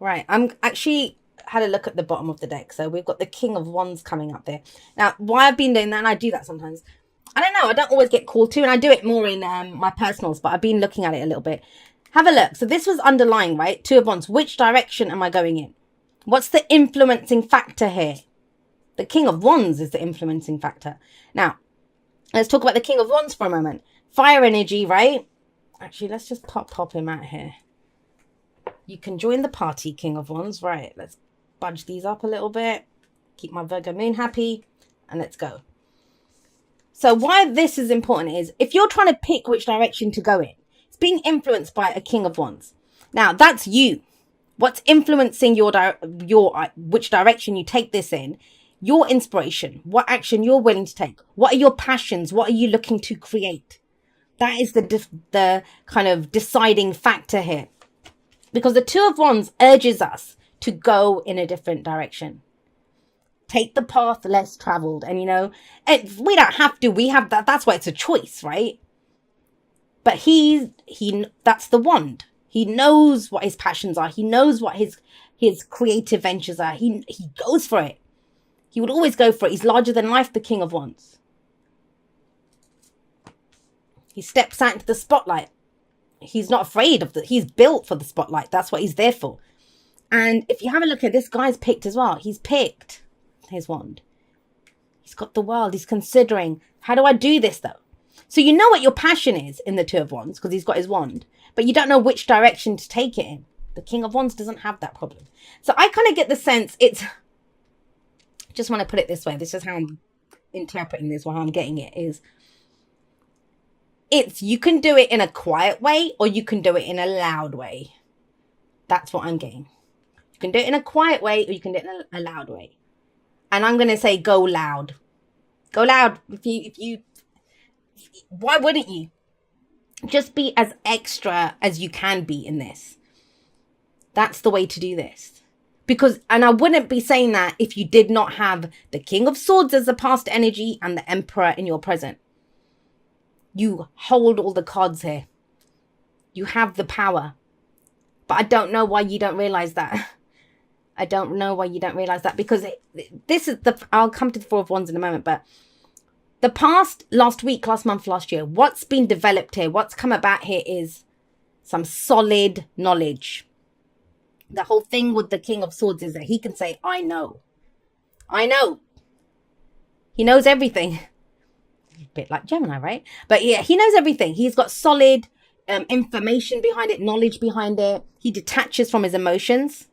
Right. I'm actually had a look at the bottom of the deck. So we've got the King of Wands coming up there. Now, why I've been doing that, and I do that sometimes. I don't know. I don't always get called to, and I do it more in my personals, but I've been looking at it a little bit. Have a look. So this was underlying, right? Two of Wands. Which direction am I going in? What's the influencing factor here? The King of Wands is the influencing factor. Now, let's talk about the King of Wands for a moment. Fire energy, right? Actually, let's just pop him out here. You can join the party, King of Wands. Right, let's budge these up a little bit. Keep my Virgo moon happy. And let's go. So why this is important is if you're trying to pick which direction to go in, it's being influenced by a King of Wands. Now, that's you. What's influencing your which direction you take this in? Your inspiration, what action you're willing to take. What are your passions? What are you looking to create? That is the kind of deciding factor here. Because the Two of Wands urges us to go in a different direction. Take the path less traveled. And, you know, we don't have to. We have that. That's why it's a choice, right? But that's the wand. He knows what his passions are. He knows what his creative ventures are. He goes for it. He would always go for it. He's larger than life, the King of Wands. He steps out into the spotlight. He's not afraid of he's built for the spotlight. That's what he's there for. And if you have a look at this guy's picked as well. He's picked his wand. He's got the world. He's considering, how do I do this though? So you know what your passion is in the Two of Wands because he's got his wand, but you don't know which direction to take it in. The King of Wands doesn't have that problem. So I kind of get the sense just want to put it this way. This is how I'm interpreting this, or how I'm getting it is. You can do it in a quiet way or you can do it in a loud way. That's what I'm getting. You can do it in a quiet way or you can do it in a loud way. And I'm going to say go loud. Go loud. Why wouldn't you? Just be as extra as you can be in this. That's the way to do this. And I wouldn't be saying that if you did not have the King of Swords as the past energy and the Emperor in your present. You hold all the cards here. You have the power. But I don't know why you don't realize that. I don't know why you don't realize that. Because I'll come to the Four of Wands in a moment. But the past, last week, last month, last year, what's been developed here, what's come about here is some solid knowledge. The whole thing with the King of Swords is that he can say, I know. I know. He knows everything. A bit like Gemini, right? But yeah, he knows everything. He's got solid information behind it, knowledge behind it. He detaches from his emotions.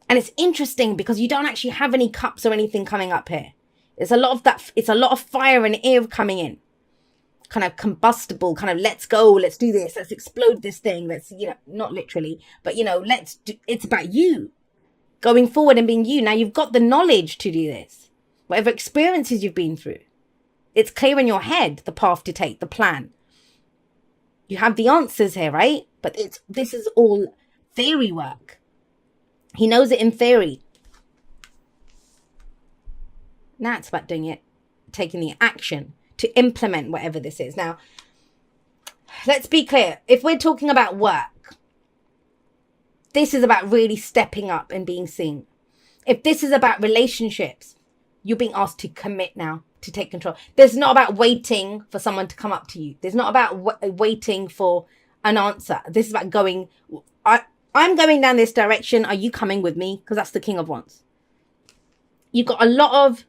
And it's interesting because you don't actually have any cups or anything coming up here. It's a lot of fire and air coming in. Kind of combustible, kind of let's go, let's do this, let's explode this thing. Let's, not literally, but it's about you going forward and being you. Now you've got the knowledge to do this. Whatever experiences you've been through. It's clear in your head, the path to take, the plan. You have the answers here, right? But this is all theory work. He knows it in theory. Now it's about doing it, taking the action to implement whatever this is. Now, let's be clear. If we're talking about work, this is about really stepping up and being seen. If this is about relationships, you're being asked to commit now. To take control. There's not about waiting for someone to come up to you. There's not about waiting for an answer. This is about going, I'm going down this direction. Are you coming with me? Because that's the King of Wands. You've got a lot of,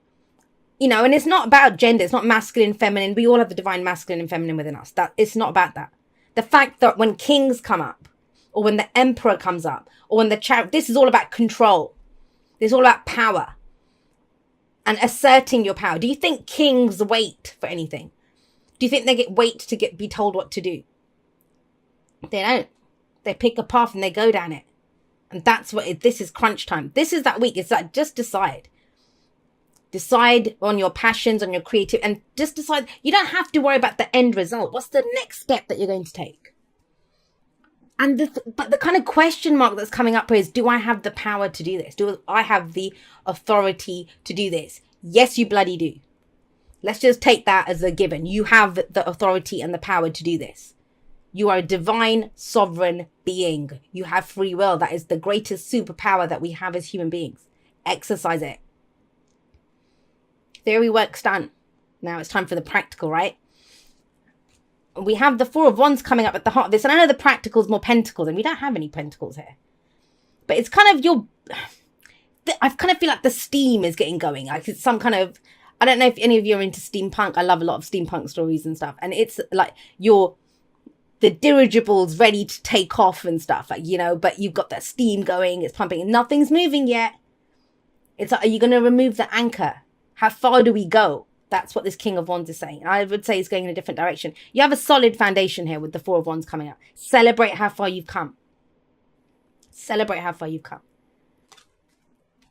and it's not about gender. It's not masculine, feminine. We all have the divine masculine and feminine within us. It's not about that. The fact that when kings come up, or when the emperor comes up, or when this is all about control. This is all about power. And asserting your power. Do you think kings wait for anything? Do you think they wait to be told what to do? They don't. They pick a path and they go down it. And that's this is crunch time. This is that week. It's like, just decide. Decide on your passions, on your creative, and just decide. You don't have to worry about the end result. What's the next step that you're going to take? And but the kind of question mark that's coming up here is, do I have the power to do this? Do I have the authority to do this? Yes, you bloody do. Let's just take that as a given. You have the authority and the power to do this. You are a divine sovereign being. You have free will. That is the greatest superpower that we have as human beings. Exercise it. Theory work's done. Now it's time for the practical, right? We have the Four of Wands coming up at the heart of this. And I know the practical is more pentacles, and we don't have any pentacles here. But it's kind of I kind of feel like the steam is getting going. Like it's some kind of, I don't know if any of you are into steampunk. I love a lot of steampunk stories and stuff. And it's like the dirigibles ready to take off and stuff, like, you know, but you've got that steam going, it's pumping, and nothing's moving yet. It's like, are you going to remove the anchor? How far do we go? That's what this King of Wands is saying. I would say it's going in a different direction. You have a solid foundation here with the Four of Wands coming up. Celebrate how far you've come. Celebrate how far you've come.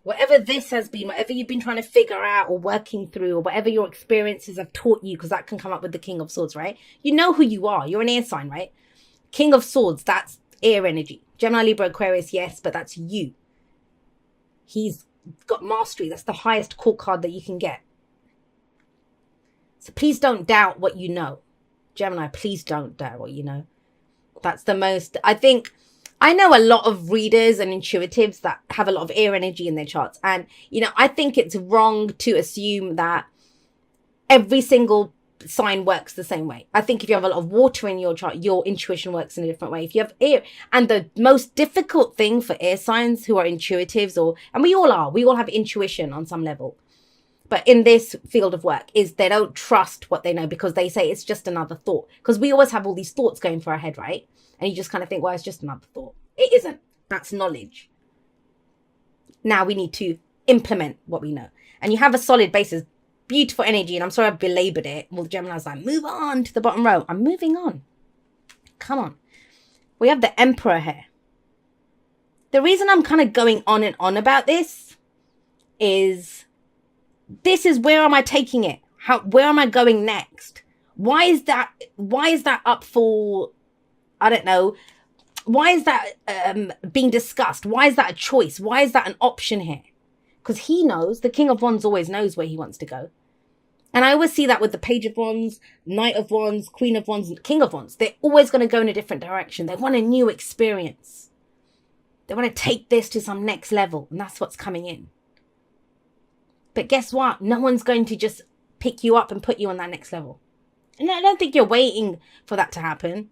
Whatever this has been, whatever you've been trying to figure out or working through, or whatever your experiences have taught you, because that can come up with the King of Swords, right? You know who you are. You're an air sign, right? King of Swords, that's air energy. Gemini, Libra, Aquarius, yes, but that's you. He's got mastery. That's the highest court card that you can get. So please don't doubt what you know. Gemini, please don't doubt what you know. That's the most, I know a lot of readers and intuitives that have a lot of air energy in their charts. And, you know, I think it's wrong to assume that every single sign works the same way. I think if you have a lot of water in your chart, your intuition works in a different way. If you have air, and the most difficult thing for air signs who are intuitives, and we all have intuition on some level. But in this field of work is they don't trust what they know, because they say it's just another thought. Because we always have all these thoughts going through our head, right? And you just kind of think, well, it's just another thought. It isn't. That's knowledge. Now we need to implement what we know. And you have a solid basis, beautiful energy. And I'm sorry I've belabored it. Well, Gemini's like, move on to the bottom row. I'm moving on. Come on. We have the Emperor here. The reason I'm kind of going on and on about this is where am I taking it? Where am I going next? Why is that up for, I don't know, why is that being discussed? Why is that a choice? Why is that an option here? Because he knows, the King of Wands always knows where he wants to go. And I always see that with the Page of Wands, Knight of Wands, Queen of Wands, and King of Wands. They're always going to go in a different direction. They want a new experience. They want to take this to some next level. And that's what's coming in. But guess what? No one's going to just pick you up and put you on that next level. And I don't think you're waiting for that to happen.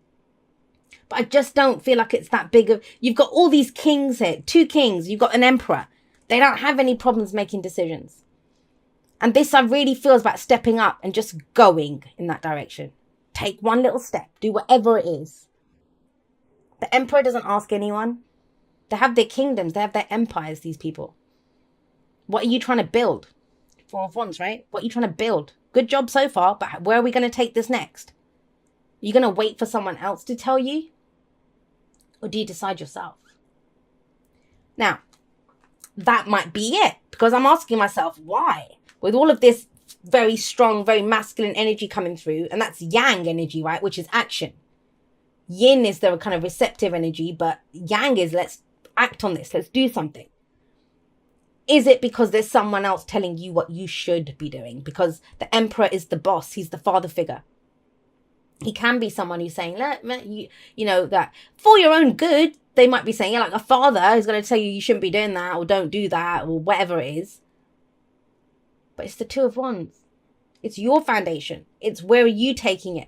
But I just don't feel like it's that big of... You've got all these kings here. 2 kings. You've got an emperor. They don't have any problems making decisions. And this, I really feel, is about stepping up and just going in that direction. Take one little step. Do whatever it is. The emperor doesn't ask anyone. They have their kingdoms. They have their empires, these people. What are you trying to build? 4 of Wands, right? What are you trying to build? Good job so far, but where are we going to take this next? Are you going to wait for someone else to tell you? Or do you decide yourself? Now, that might be it. Because I'm asking myself, why? With all of this very strong, very masculine energy coming through, and that's yang energy, right? Which is action. Yin is the kind of receptive energy, but yang is let's act on this. Let's do something. Is it because there's someone else telling you what you should be doing? Because the emperor is the boss. He's the father figure. He can be someone who's saying, you know, that for your own good, they might be saying, yeah, like a father is going to tell you shouldn't be doing that or don't do that or whatever it is. But it's the 2 of Wands. It's your foundation. It's where are you taking it?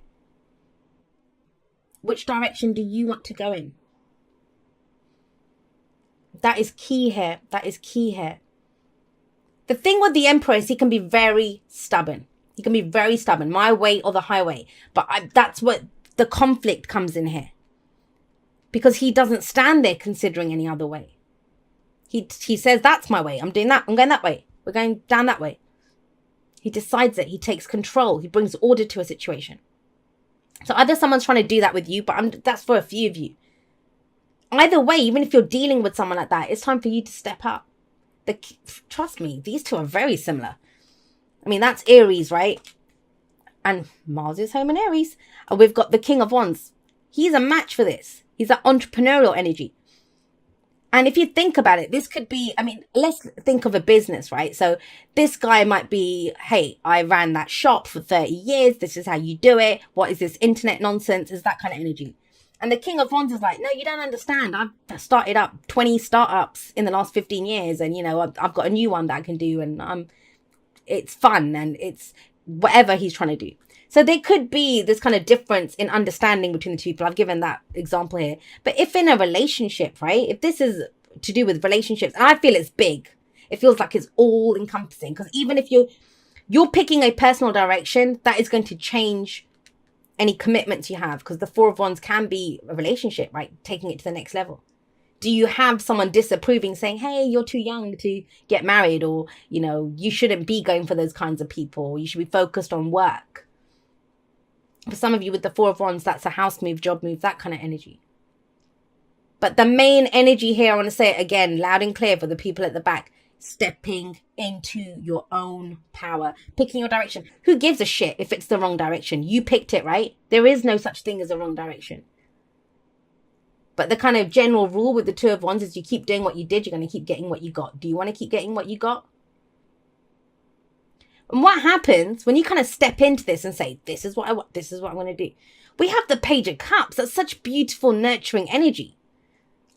Which direction do you want to go in? That is key here. That is key here. The thing with the emperor is he can be very stubborn. He can be very stubborn. My way or the highway. But that's what the conflict comes in here. Because he doesn't stand there considering any other way. He says, that's my way. I'm doing that. I'm going that way. We're going down that way. He decides it. He takes control. He brings order to a situation. So either someone's trying to do that with you, but that's for a few of you. Either way, even if you're dealing with someone like that, it's time for you to step up. Trust me, these two are very similar. I mean, that's Aries, right? And Mars is home in Aries. And we've got the King of Wands. He's a match for this. He's that entrepreneurial energy. And if you think about it, this could be, I mean, let's think of a business, right? So this guy might be, hey, I ran that shop for 30 years. This is how you do it. What is this internet nonsense? Is that kind of energy. And the King of Wands is like, no, you don't understand. I've started up 20 startups in the last 15 years. And, I've got a new one that I can do. And it's fun and it's whatever he's trying to do. So there could be this kind of difference in understanding between the two people. I've given that example here. But if in a relationship, right, if this is to do with relationships, and I feel it's big, it feels like it's all encompassing. Because even if you're picking a personal direction, that is going to change any commitments you have, because the Four of Wands can be a relationship, right? Taking it to the next level. Do you have someone disapproving saying, hey, you're too young to get married, or, you shouldn't be going for those kinds of people. You should be focused on work. For some of you with the Four of Wands, that's a house move, job move, that kind of energy. But the main energy here, I want to say it again, loud and clear for the people at the back, stepping into your own power, picking your direction. Who gives a shit if it's the wrong direction? You picked it, right? There is no such thing as a wrong direction. But the kind of general rule with the Two of Wands is you keep doing what you did, you're going to keep getting what you got. Do you want to keep getting what you got? And what happens when you kind of step into this and say, this is what I want, this is what I'm going to do? We have the Page of Cups. That's such beautiful, nurturing energy.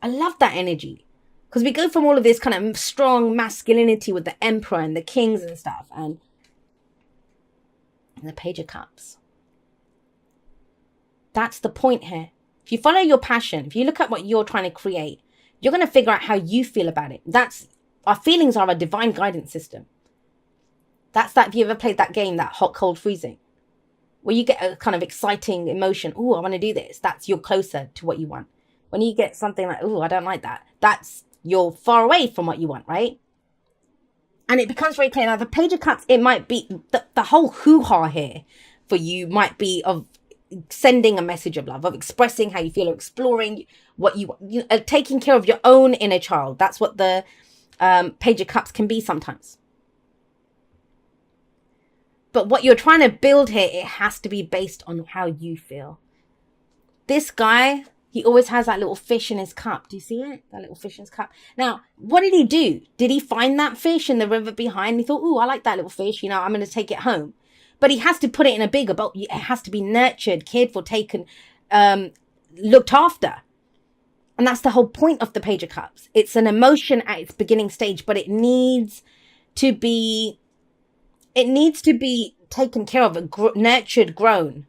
I love that energy. Because we go from all of this kind of strong masculinity with the Emperor and the Kings and stuff. And the Page of Cups. That's the point here. If you follow your passion, if you look at what you're trying to create, you're going to figure out how you feel about it. Our feelings are a divine guidance system. That's that, if you ever played that game, that hot, cold, freezing, where you get a kind of exciting emotion. Oh, I want to do this. That's you're closer to what you want. When you get something like, oh, I don't like that. That's you're far away from what you want, right? And it becomes very clear. Now, the Page of Cups, it might be the whole hoo-ha here for you might be of sending a message of love, of expressing how you feel, or exploring what you want, taking care of your own inner child. That's what the Page of Cups can be sometimes. But what you're trying to build here, it has to be based on how you feel. This guy, he always has that little fish in his cup. Do you see it? That little fish in his cup. Now, what did he do? Did he find that fish in the river behind? He thought, oh, I like that little fish. I'm going to take it home. But he has to put it in a bigger boat. It has to be nurtured, cared for, taken, looked after. And that's the whole point of the Page of Cups. It's an emotion at its beginning stage, but it needs to be taken care of, nurtured, grown.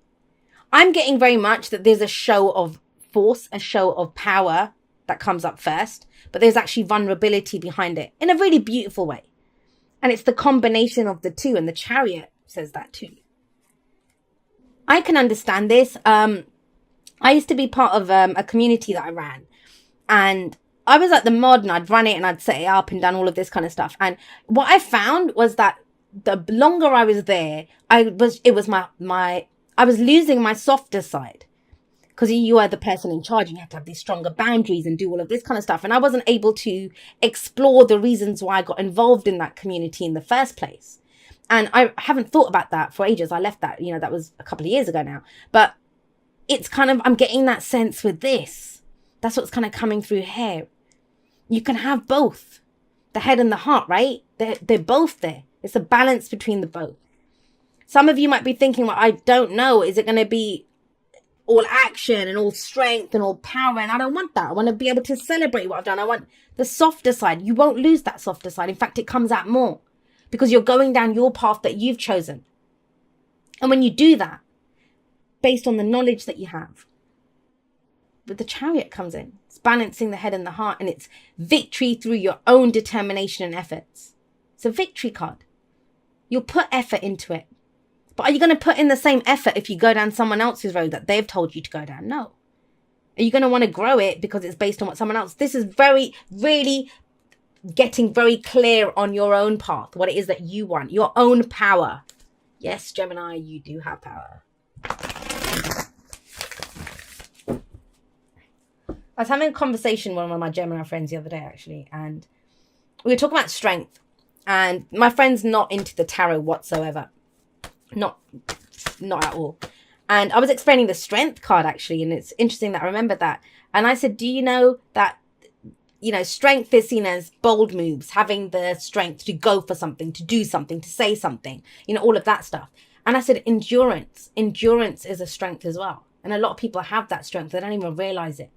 I'm getting very much that there's a show of force, a show of power that comes up first, but there's actually vulnerability behind it in a really beautiful way. And it's the combination of the two, and the Chariot says that too. I can understand this. I used to be part of a community that I ran, and I was at the mod, and I'd run it and I'd set it up and done all of this kind of stuff. And what I found was that the longer I was there, I was losing my softer side, because you are the person in charge and you have to have these stronger boundaries and do all of this kind of stuff. And I wasn't able to explore the reasons why I got involved in that community in the first place. And I haven't thought about that for ages. I left that, that was a couple of years ago now. But it's kind of, I'm getting that sense with this. That's what's kind of coming through here. You can have both, the head and the heart, right? They're both there. It's a balance between the both. Some of you might be thinking, well, I don't know. Is it going to be all action and all strength and all power? And I don't want that. I want to be able to celebrate what I've done. I want the softer side. You won't lose that softer side. In fact, it comes out more because you're going down your path that you've chosen. And when you do that, based on the knowledge that you have, the Chariot comes in. It's balancing the head and the heart, and it's victory through your own determination and efforts. It's a victory card. You'll put effort into it. But are you going to put in the same effort if you go down someone else's road that they've told you to go down? No. Are you going to want to grow it because it's based on what someone else? This is really getting very clear on your own path, what it is that you want, your own power. Yes, Gemini, you do have power. I was having a conversation with one of my Gemini friends the other day, actually, and we were talking about strength. And my friend's not into the tarot whatsoever. Not at all. And I was explaining the strength card, actually, and it's interesting that I remembered that. And I said, do you know that, strength is seen as bold moves, having the strength to go for something, to do something, to say something, all of that stuff. And I said, endurance is a strength as well. And a lot of people have that strength. They don't even realize it.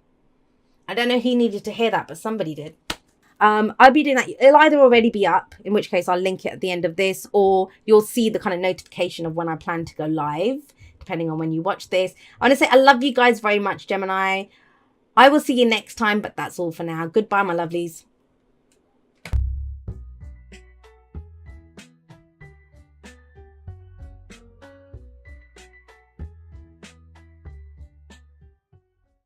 I don't know who needed to hear that, but somebody did. I'll be doing that. It'll either already be up, in which case I'll link it at the end of this, or you'll see the kind of notification of when I plan to go live, depending on when you watch this. I want to say I love you guys very much, Gemini. I will see you next time, but that's all for now. Goodbye, my lovelies.